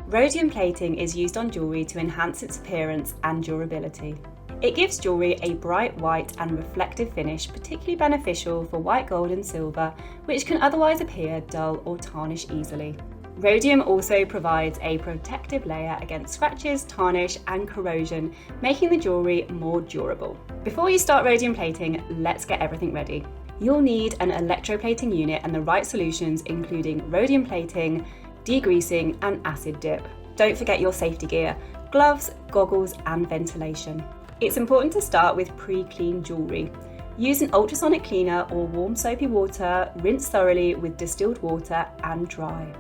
Rhodium plating is used on jewellery to enhance its appearance and durability. It gives jewellery a bright white and reflective finish, particularly beneficial for white gold and silver, which can otherwise appear dull or tarnish easily. Rhodium also provides a protective layer against scratches, tarnish and corrosion, making the jewellery more durable. Before you start rhodium plating, let's get everything ready. You'll need an electroplating unit and the right solutions, including rhodium plating, degreasing and acid dip. Don't forget your safety gear, gloves, goggles and ventilation. It's important to start with pre-cleaned jewellery. Use an ultrasonic cleaner or warm soapy water, rinse thoroughly with distilled water and dry.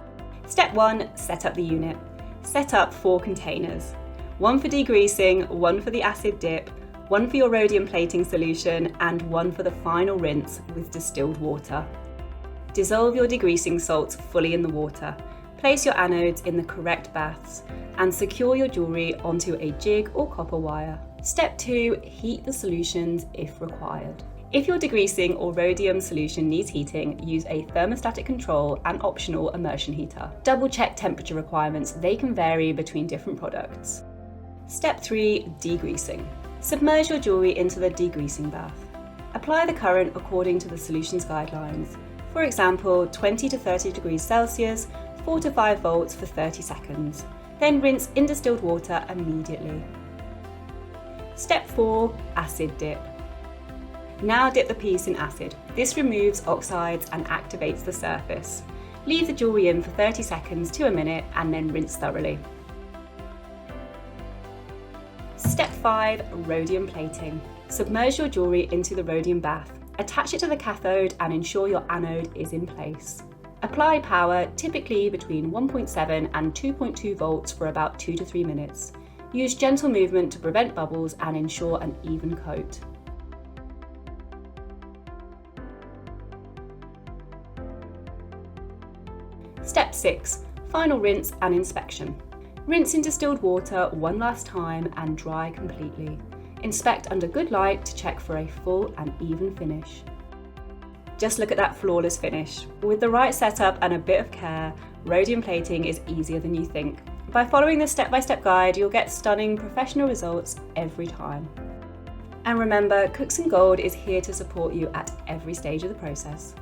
Step 1. Set up the unit. Set up 4 containers. 1 for degreasing, 1 for the acid dip, 1 for your rhodium plating solution and 1 for the final rinse with distilled water. Dissolve your degreasing salts fully in the water. Place your anodes in the correct baths and secure your jewellery onto a jig or copper wire. Step 2. Heat the solutions if required. If your degreasing or rhodium solution needs heating, use a thermostatic control and optional immersion heater. Double check temperature requirements, they can vary between different products. Step 3. Degreasing. Submerge your jewellery into the degreasing bath. Apply the current according to the solution's guidelines. For example, 20 to 30 degrees Celsius, 4 to 5 volts for 30 seconds. Then rinse in distilled water immediately. Step 4. Acid dip. Now dip the piece in acid. This removes oxides and activates the surface. Leave the jewellery in for 30 seconds to a minute and then rinse thoroughly. Step 5. Rhodium plating. Submerge your jewellery into the rhodium bath. Attach it to the cathode and ensure your anode is in place. Apply power, typically between 1.7 and 2.2 volts for about 2 to 3 minutes. Use gentle movement to prevent bubbles and ensure an even coat. Step 6. Final rinse and inspection. Rinse in distilled water one last time and dry completely. Inspect under good light to check for a full and even finish. Just look at that flawless finish. With the right setup and a bit of care, rhodium plating is easier than you think. By following this step-by-step guide, you'll get stunning professional results every time. And remember, Cooksongold is here to support you at every stage of the process.